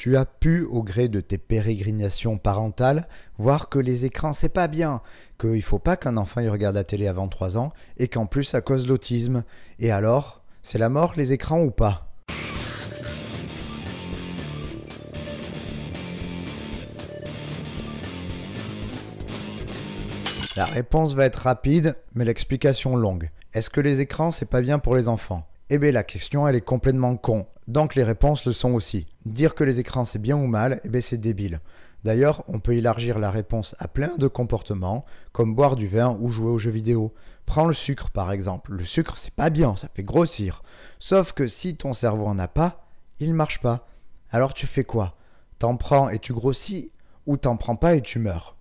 Tu as pu, au gré de tes pérégrinations parentales, voir que les écrans c'est pas bien, qu'il ne faut pas qu'un enfant il regarde la télé avant 3 ans et qu'en plus ça cause l'autisme. Et alors, c'est la mort les écrans ou pas ? La réponse va être rapide, mais l'explication longue. Est-ce que les écrans c'est pas bien pour les enfants ? Eh bien la question elle est complètement con, donc les réponses le sont aussi. Dire que les écrans c'est bien ou mal, eh bien c'est débile. D'ailleurs, on peut élargir la réponse à plein de comportements, comme boire du vin ou jouer aux jeux vidéo. Prends le sucre par exemple. Le sucre c'est pas bien, ça fait grossir. Sauf que si ton cerveau en a pas, il marche pas. Alors tu fais quoi ? T'en prends et tu grossis, ou t'en prends pas et tu meurs ?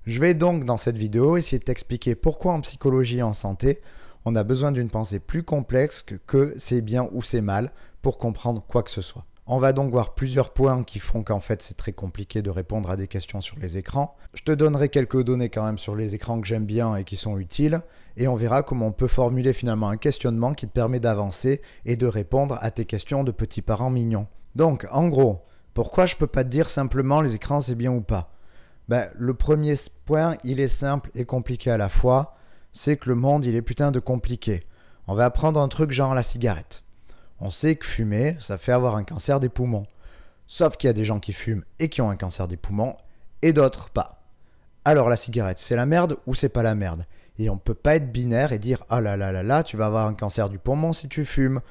Je vais donc dans cette vidéo essayer de t'expliquer pourquoi en psychologie et en santé, on a besoin d'une pensée plus complexe que c'est bien ou c'est mal pour comprendre quoi que ce soit. On va donc voir plusieurs points qui font qu'en fait c'est très compliqué de répondre à des questions sur les écrans. Je te donnerai quelques données quand même sur les écrans que j'aime bien et qui sont utiles et on verra comment on peut formuler finalement un questionnement qui te permet d'avancer et de répondre à tes questions de petits parents mignons. Donc en gros, pourquoi je peux pas te dire simplement les écrans c'est bien ou pas ? Le premier point, il est simple et compliqué à la fois, c'est que le monde, il est putain de compliqué. On va apprendre un truc genre la cigarette. On sait que fumer, ça fait avoir un cancer des poumons. Sauf qu'il y a des gens qui fument et qui ont un cancer des poumons, et d'autres pas. Alors la cigarette, c'est la merde ou c'est pas la merde ? Et on peut pas être binaire et dire « Ah là là là là, tu vas avoir un cancer du poumon si tu fumes. »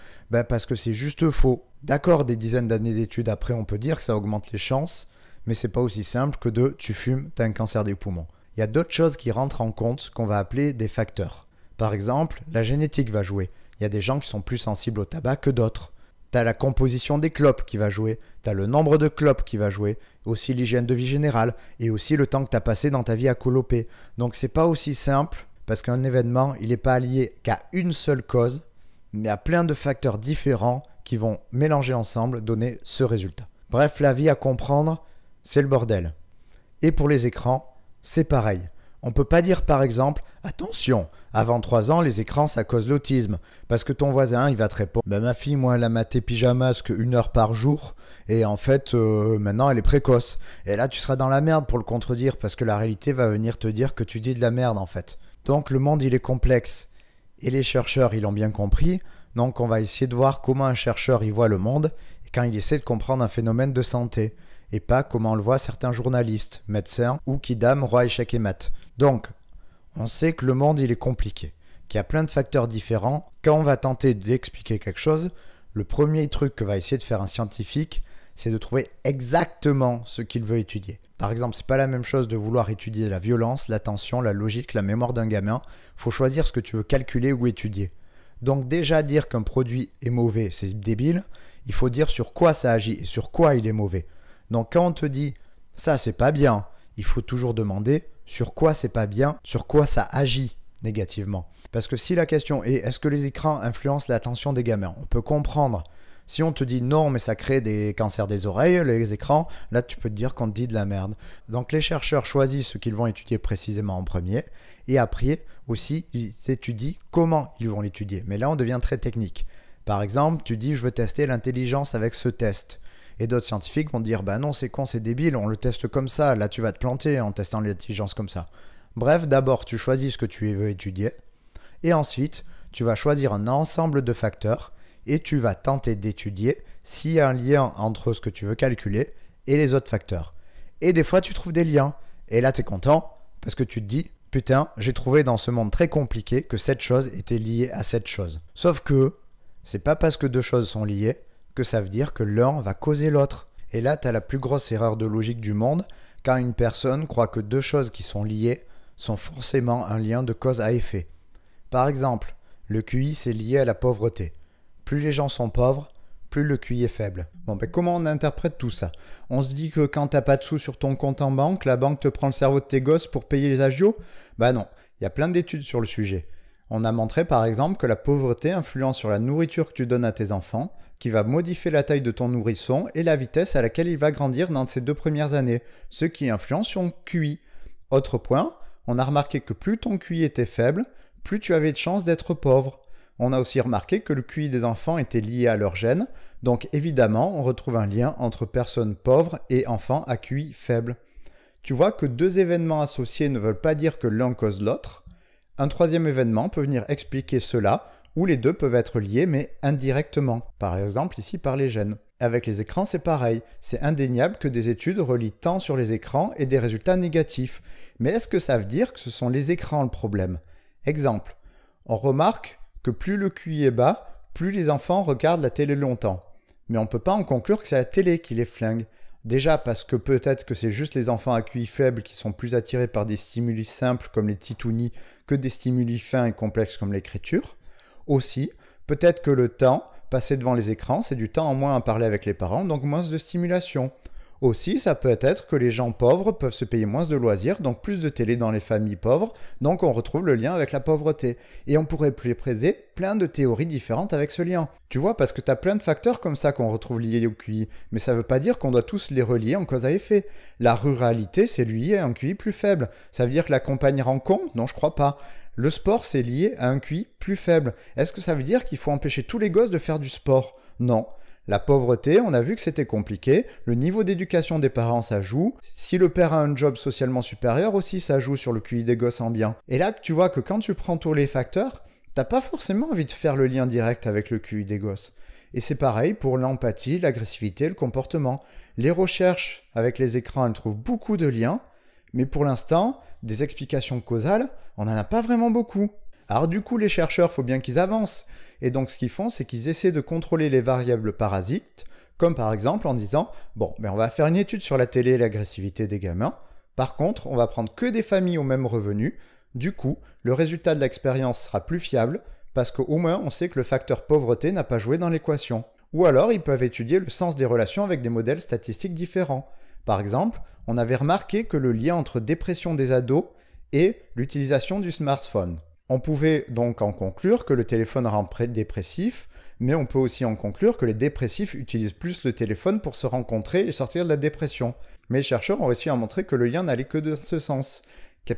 Parce que c'est juste faux. D'accord, des dizaines d'années d'études après, on peut dire que ça augmente les chances, mais c'est pas aussi simple que de « tu fumes, t'as un cancer des poumons ». Il y a d'autres choses qui rentrent en compte qu'on va appeler des facteurs. Par exemple, la génétique va jouer. Il y a des gens qui sont plus sensibles au tabac que d'autres. Tu as la composition des clopes qui va jouer, tu as le nombre de clopes qui va jouer, aussi l'hygiène de vie générale et aussi le temps que tu as passé dans ta vie à coloper. Donc c'est pas aussi simple parce qu'un événement, il n'est pas lié qu'à une seule cause, mais à plein de facteurs différents qui vont mélanger ensemble, donner ce résultat. Bref, la vie à comprendre, c'est le bordel. Et pour les écrans, c'est pareil. On ne peut pas dire par exemple « Attention, avant 3 ans, les écrans, ça cause l'autisme. » Parce que ton voisin, il va te répondre « Ma fille, moi, elle a maté pyjamas que 1 heure par jour. Et en fait, maintenant, elle est précoce. » Et là, tu seras dans la merde pour le contredire parce que la réalité va venir te dire que tu dis de la merde en fait. Donc le monde, il est complexe. Et les chercheurs, ils l'ont bien compris. Donc on va essayer de voir comment un chercheur, il voit le monde et quand il essaie de comprendre un phénomène de santé. Et pas comment on le voit certains journalistes, médecins ou Kidam, roi échec et mat. Donc, on sait que le monde il est compliqué, qu'il y a plein de facteurs différents. Quand on va tenter d'expliquer quelque chose, le premier truc que va essayer de faire un scientifique, c'est de trouver exactement ce qu'il veut étudier. Par exemple, c'est pas la même chose de vouloir étudier la violence, l'attention, la logique, la mémoire d'un gamin. Il faut choisir ce que tu veux calculer ou étudier. Donc déjà dire qu'un produit est mauvais, c'est débile. Il faut dire sur quoi ça agit et sur quoi il est mauvais. Donc quand on te dit « ça c'est pas bien », il faut toujours demander sur quoi c'est pas bien, sur quoi ça agit négativement. Parce que si la question est « est-ce que les écrans influencent l'attention des gamins ?» On peut comprendre. Si on te dit « non mais ça crée des cancers des oreilles, les écrans », là tu peux te dire qu'on te dit de la merde. Donc les chercheurs choisissent ce qu'ils vont étudier précisément en premier et après aussi ils étudient comment ils vont l'étudier. Mais là on devient très technique. Par exemple, tu dis « je veux tester l'intelligence avec ce test ». Et d'autres scientifiques vont dire « bah non, c'est con, c'est débile, on le teste comme ça, là tu vas te planter en testant l'intelligence comme ça ». Bref, d'abord tu choisis ce que tu veux étudier et ensuite tu vas choisir un ensemble de facteurs et tu vas tenter d'étudier s'il y a un lien entre ce que tu veux calculer et les autres facteurs. Et des fois tu trouves des liens et là tu es content parce que tu te dis « putain, j'ai trouvé dans ce monde très compliqué que cette chose était liée à cette chose ». Sauf que c'est pas parce que deux choses sont liées que ça veut dire que l'un va causer l'autre. Et là, tu as la plus grosse erreur de logique du monde, quand une personne croit que deux choses qui sont liées sont forcément un lien de cause à effet. Par exemple, le QI, c'est lié à la pauvreté. Plus les gens sont pauvres, plus le QI est faible. Comment on interprète tout ça ? On se dit que quand t'as pas de sous sur ton compte en banque, la banque te prend le cerveau de tes gosses pour payer les agios ? Non, il y a plein d'études sur le sujet. On a montré par exemple que la pauvreté influence sur la nourriture que tu donnes à tes enfants, qui va modifier la taille de ton nourrisson et la vitesse à laquelle il va grandir dans ses 2 premières années, ce qui influence son QI. Autre point, on a remarqué que plus ton QI était faible, plus tu avais de chances d'être pauvre. On a aussi remarqué que le QI des enfants était lié à leur gène, donc évidemment on retrouve un lien entre personnes pauvres et enfants à QI faible. Tu vois que deux événements associés ne veulent pas dire que l'un cause l'autre. Un troisième événement peut venir expliquer cela, ou les deux peuvent être liés mais indirectement, par exemple ici par les gènes. Avec les écrans c'est pareil, c'est indéniable que des études relient tant sur les écrans et des résultats négatifs. Mais est-ce que ça veut dire que ce sont les écrans le problème? Exemple, on remarque que plus le QI est bas, plus les enfants regardent la télé longtemps. Mais on ne peut pas en conclure que c'est la télé qui les flingue. Déjà parce que peut-être que c'est juste les enfants à QI faible qui sont plus attirés par des stimuli simples comme les titounis que des stimuli fins et complexes comme l'écriture. Aussi, peut-être que le temps passé devant les écrans, c'est du temps en moins à parler avec les parents, donc moins de stimulation. Aussi, ça peut être que les gens pauvres peuvent se payer moins de loisirs, donc plus de télé dans les familles pauvres, donc on retrouve le lien avec la pauvreté. Et on pourrait préciser plein de théories différentes avec ce lien. Tu vois, parce que tu as plein de facteurs comme ça qu'on retrouve liés au QI, mais ça veut pas dire qu'on doit tous les relier en cause à effet. La ruralité, c'est lié à un QI plus faible. Ça veut dire que la campagne rend con? Non, je crois pas. Le sport, c'est lié à un QI plus faible. Est-ce que ça veut dire qu'il faut empêcher tous les gosses de faire du sport? Non. La pauvreté, on a vu que c'était compliqué, le niveau d'éducation des parents ça joue, si le père a un job socialement supérieur aussi ça joue sur le QI des gosses ambiants. Et là tu vois que quand tu prends tous les facteurs, t'as pas forcément envie de faire le lien direct avec le QI des gosses. Et c'est pareil pour l'empathie, l'agressivité, le comportement. Les recherches avec les écrans elles trouvent beaucoup de liens, mais pour l'instant, des explications causales, on n'en a pas vraiment beaucoup. Alors du coup, les chercheurs, faut bien qu'ils avancent. Et donc ce qu'ils font, c'est qu'ils essaient de contrôler les variables parasites, comme par exemple en disant « Bon, on va faire une étude sur la télé et l'agressivité des gamins. Par contre, on va prendre que des familles aux mêmes revenus. Du coup, le résultat de l'expérience sera plus fiable parce qu'au moins on sait que le facteur pauvreté n'a pas joué dans l'équation. » Ou alors, ils peuvent étudier le sens des relations avec des modèles statistiques différents. Par exemple, on avait remarqué que le lien entre dépression des ados et l'utilisation du smartphone. On pouvait donc en conclure que le téléphone rend dépressif, mais on peut aussi en conclure que les dépressifs utilisent plus le téléphone pour se rencontrer et sortir de la dépression. Mais les chercheurs ont réussi à montrer que le lien n'allait que dans ce sens,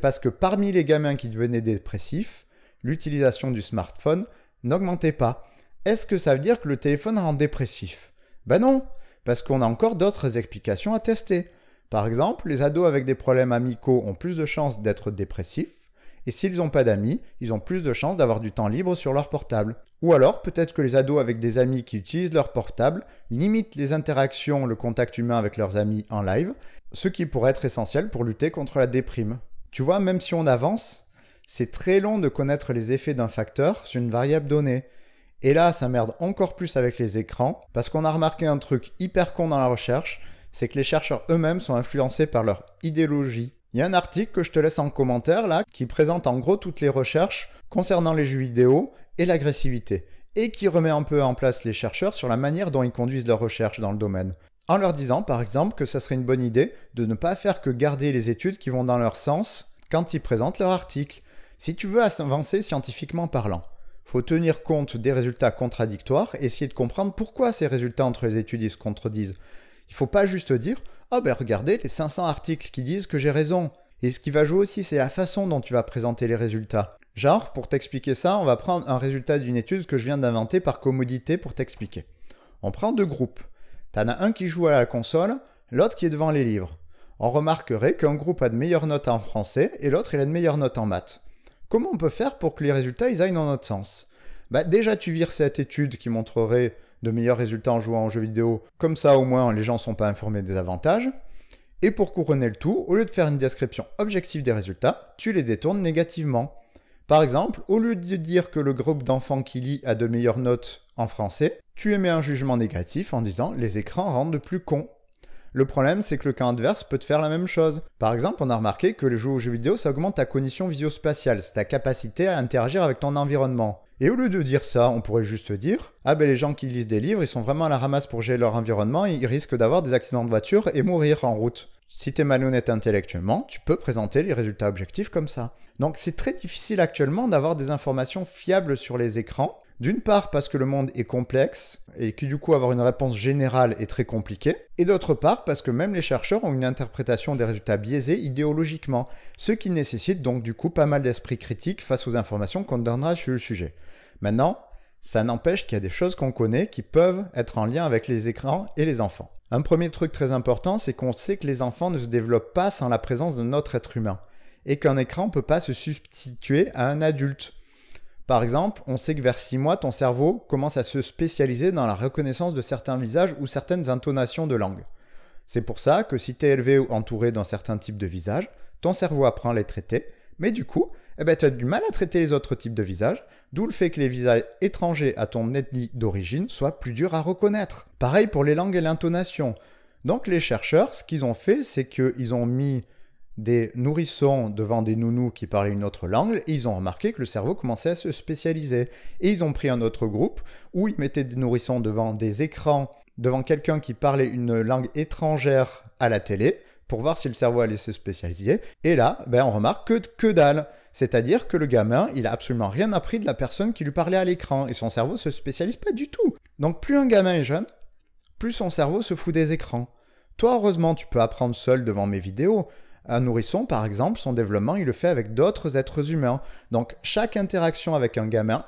parce que parmi les gamins qui devenaient dépressifs, l'utilisation du smartphone n'augmentait pas. Est-ce que ça veut dire que le téléphone rend dépressif? Ben non, parce qu'on a encore d'autres explications à tester. Par exemple, les ados avec des problèmes amicaux ont plus de chances d'être dépressifs, et s'ils n'ont pas d'amis, ils ont plus de chances d'avoir du temps libre sur leur portable. Ou alors, peut-être que les ados avec des amis qui utilisent leur portable limitent les interactions, le contact humain avec leurs amis en live, ce qui pourrait être essentiel pour lutter contre la déprime. Tu vois, même si on avance, c'est très long de connaître les effets d'un facteur sur une variable donnée. Et là, ça merde encore plus avec les écrans, parce qu'on a remarqué un truc hyper con dans la recherche, c'est que les chercheurs eux-mêmes sont influencés par leur idéologie. Il y a un article que je te laisse en commentaire là, qui présente en gros toutes les recherches concernant les jeux vidéo et l'agressivité, et qui remet un peu en place les chercheurs sur la manière dont ils conduisent leurs recherches dans le domaine. En leur disant par exemple que ça serait une bonne idée de ne pas faire que garder les études qui vont dans leur sens quand ils présentent leur article. Si tu veux avancer scientifiquement parlant, faut tenir compte des résultats contradictoires et essayer de comprendre pourquoi ces résultats entre les études ils se contredisent. Il ne faut pas juste dire « Ah ben regardez les 500 articles qui disent que j'ai raison ». Et ce qui va jouer aussi, c'est la façon dont tu vas présenter les résultats. Genre, pour t'expliquer ça, on va prendre un résultat d'une étude que je viens d'inventer par commodité pour t'expliquer. On prend deux groupes. T'en as un qui joue à la console, l'autre qui est devant les livres. On remarquerait qu'un groupe a de meilleures notes en français et l'autre il a de meilleures notes en maths. Comment on peut faire pour que les résultats ils aillent dans notre sens? Déjà tu vires cette étude qui montrerait de meilleurs résultats en jouant aux jeux vidéo, comme ça au moins les gens ne sont pas informés des avantages. Et pour couronner le tout, au lieu de faire une description objective des résultats, tu les détournes négativement. Par exemple, au lieu de dire que le groupe d'enfants qui lit a de meilleures notes en français, tu émets un jugement négatif en disant « les écrans rendent plus cons ». Le problème, c'est que le cas inverse peut te faire la même chose. Par exemple, on a remarqué que les jeux aux jeux vidéo, ça augmente ta cognition visio-spatiale, c'est ta capacité à interagir avec ton environnement. Et au lieu de dire ça, on pourrait juste dire « Ah ben les gens qui lisent des livres, ils sont vraiment à la ramasse pour gérer leur environnement, ils risquent d'avoir des accidents de voiture et mourir en route ». Si t'es malhonnête intellectuellement, tu peux présenter les résultats objectifs comme ça. Donc c'est très difficile actuellement d'avoir des informations fiables sur les écrans. D'une part parce que le monde est complexe et que du coup avoir une réponse générale est très compliqué. Et d'autre part parce que même les chercheurs ont une interprétation des résultats biaisés idéologiquement. Ce qui nécessite donc du coup pas mal d'esprit critique face aux informations qu'on donnera sur le sujet. Maintenant, Ça n'empêche qu'il y a des choses qu'on connaît qui peuvent être en lien avec les écrans et les enfants. Un premier truc très important, c'est qu'on sait que les enfants ne se développent pas sans la présence d'un autre être humain et qu'un écran ne peut pas se substituer à un adulte. Par exemple, on sait que vers 6 mois, ton cerveau commence à se spécialiser dans la reconnaissance de certains visages ou certaines intonations de langue. C'est pour ça que si tu es élevé ou entouré d'un certain type de visage, ton cerveau apprend à les traiter, mais du coup, tu as du mal à traiter les autres types de visages, d'où le fait que les visages étrangers à ton ethnie d'origine soient plus durs à reconnaître. Pareil pour les langues et l'intonation. Donc les chercheurs, ce qu'ils ont fait, c'est qu'ils ont mis des nourrissons devant des nounous qui parlaient une autre langue et ils ont remarqué que le cerveau commençait à se spécialiser. Et ils ont pris un autre groupe où ils mettaient des nourrissons devant des écrans, devant quelqu'un qui parlait une langue étrangère à la télé pour voir si le cerveau allait se spécialiser. Et là, on remarque que dalle. C'est-à-dire que le gamin, il a absolument rien appris de la personne qui lui parlait à l'écran et son cerveau se spécialise pas du tout. Donc plus un gamin est jeune, plus son cerveau se fout des écrans. Toi, heureusement, tu peux apprendre seul devant mes vidéos. Un nourrisson, par exemple, son développement, il le fait avec d'autres êtres humains. Donc, chaque interaction avec un gamin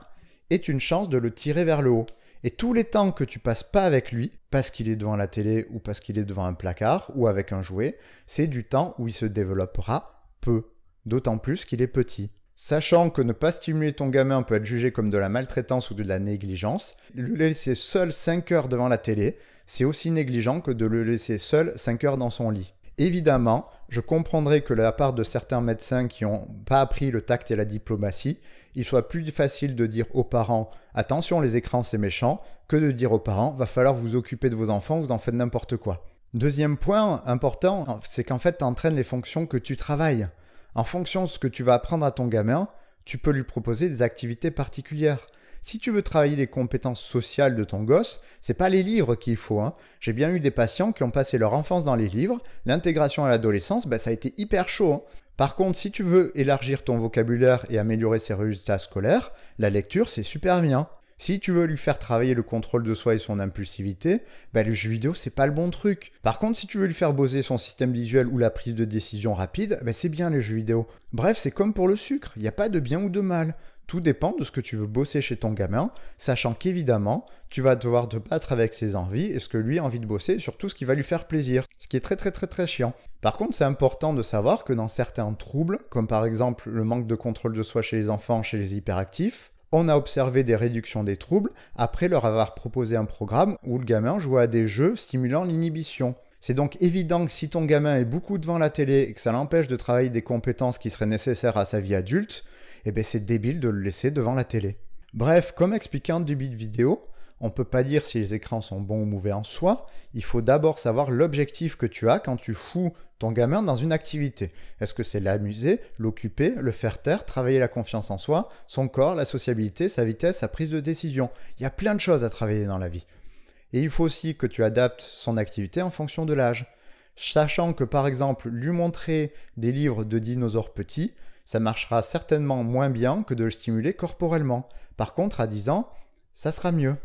est une chance de le tirer vers le haut. Et tous les temps que tu passes pas avec lui, parce qu'il est devant la télé ou parce qu'il est devant un placard ou avec un jouet, c'est du temps où il se développera peu. D'autant plus qu'il est petit. Sachant que ne pas stimuler ton gamin peut être jugé comme de la maltraitance ou de la négligence, le laisser seul 5 heures devant la télé, c'est aussi négligent que de le laisser seul 5 heures dans son lit. Évidemment, je comprendrais que de la part de certains médecins qui n'ont pas appris le tact et la diplomatie, il soit plus facile de dire aux parents « attention, les écrans c'est méchant » que de dire aux parents « va falloir vous occuper de vos enfants, vous en faites n'importe quoi ». Deuxième point important, c'est qu'en fait tu entraînes les fonctions que tu travailles. En fonction de ce que tu vas apprendre à ton gamin, tu peux lui proposer des activités particulières. Si tu veux travailler les compétences sociales de ton gosse, c'est pas les livres qu'il faut. J'ai bien eu des patients qui ont passé leur enfance dans les livres, l'intégration à l'adolescence, ça a été hyper chaud. Par contre, si tu veux élargir ton vocabulaire et améliorer ses résultats scolaires, la lecture c'est super bien. Si tu veux lui faire travailler le contrôle de soi et son impulsivité, le jeu vidéo c'est pas le bon truc. Par contre, si tu veux lui faire bosser son système visuel ou la prise de décision rapide, c'est bien les jeux vidéo. Bref, c'est comme pour le sucre, il n'y a pas de bien ou de mal. Tout dépend de ce que tu veux bosser chez ton gamin, sachant qu'évidemment, tu vas devoir te battre avec ses envies et ce que lui a envie de bosser, surtout ce qui va lui faire plaisir, ce qui est très chiant. Par contre, c'est important de savoir que dans certains troubles, comme par exemple le manque de contrôle de soi chez les enfants, chez les hyperactifs, on a observé des réductions des troubles après leur avoir proposé un programme où le gamin jouait à des jeux stimulant l'inhibition. C'est donc évident que si ton gamin est beaucoup devant la télé et que ça l'empêche de travailler des compétences qui seraient nécessaires à sa vie adulte, c'est débile de le laisser devant la télé. Bref, comme expliqué en début de vidéo, on ne peut pas dire si les écrans sont bons ou mauvais en soi, il faut d'abord savoir l'objectif que tu as quand tu fous ton gamin dans une activité. Est-ce que c'est l'amuser, l'occuper, le faire taire, travailler la confiance en soi, son corps, la sociabilité, sa vitesse, sa prise de décision? Il y a plein de choses à travailler dans la vie. Et il faut aussi que tu adaptes son activité en fonction de l'âge. Sachant que par exemple, lui montrer des livres de dinosaures petits, ça marchera certainement moins bien que de le stimuler corporellement. Par contre, à 10 ans, ça sera mieux.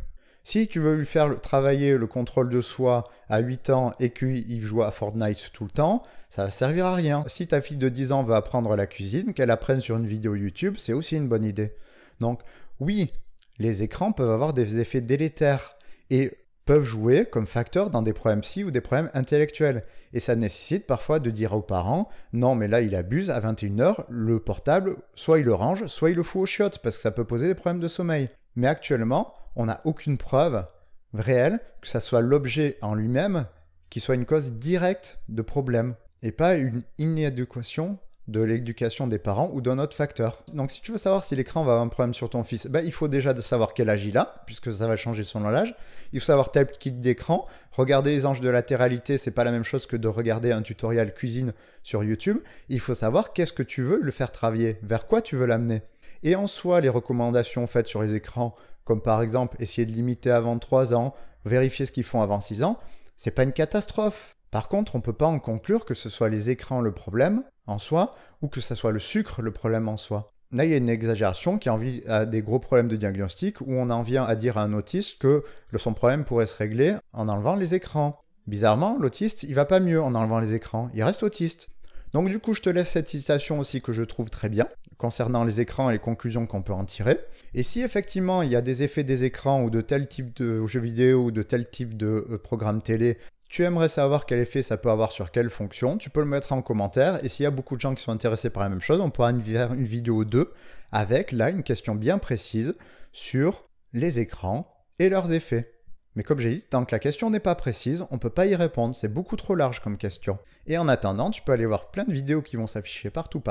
Si tu veux lui faire travailler le contrôle de soi à 8 ans et qu'il joue à Fortnite tout le temps, ça va servir à rien. Si ta fille de 10 ans veut apprendre la cuisine, qu'elle apprenne sur une vidéo YouTube, c'est aussi une bonne idée. Donc oui, les écrans peuvent avoir des effets délétères et peuvent jouer comme facteur dans des problèmes psy ou des problèmes intellectuels. Et ça nécessite parfois de dire aux parents « Non, mais là, il abuse, à 21h, le portable, soit il le range, soit il le fout aux chiottes, parce que ça peut poser des problèmes de sommeil. » Mais actuellement, on n'a aucune preuve réelle que ça soit l'objet en lui-même qui soit une cause directe de problème, et pas une inadéquation de l'éducation des parents ou d'un autre facteur. Donc si tu veux savoir si l'écran va avoir un problème sur ton fils, il faut déjà savoir quel âge il a, puisque ça va changer selon l'âge. Il faut savoir tel type d'écran. Regarder les anges de latéralité, c'est pas la même chose que de regarder un tutoriel cuisine sur YouTube. Il faut savoir qu'est-ce que tu veux le faire travailler, vers quoi tu veux l'amener. Et en soi, les recommandations faites sur les écrans, comme par exemple essayer de limiter avant 3 ans, vérifier ce qu'ils font avant 6 ans, c'est pas une catastrophe. Par contre, on ne peut pas en conclure que ce soit les écrans le problème en soi ou que ce soit le sucre le problème en soi. Là, il y a une exagération qui en vient à des gros problèmes de diagnostic où on en vient à dire à un autiste que son problème pourrait se régler en enlevant les écrans. Bizarrement, l'autiste, il va pas mieux en enlevant les écrans, il reste autiste. Donc du coup, je te laisse cette citation aussi que je trouve très bien, concernant les écrans et les conclusions qu'on peut en tirer. Et si effectivement il y a des effets des écrans ou de tel type de jeux vidéo ou de tel type de programme télé, tu aimerais savoir quel effet ça peut avoir sur quelle fonction, tu peux le mettre en commentaire. Et s'il y a beaucoup de gens qui sont intéressés par la même chose, on pourra faire une vidéo 2 avec là une question bien précise sur les écrans et leurs effets. Mais comme j'ai dit, tant que la question n'est pas précise, on ne peut pas y répondre, c'est beaucoup trop large comme question. Et en attendant, tu peux aller voir plein de vidéos qui vont s'afficher partout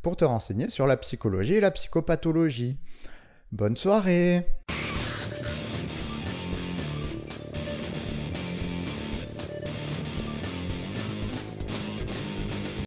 pour te renseigner sur la psychologie et la psychopathologie. Bonne soirée!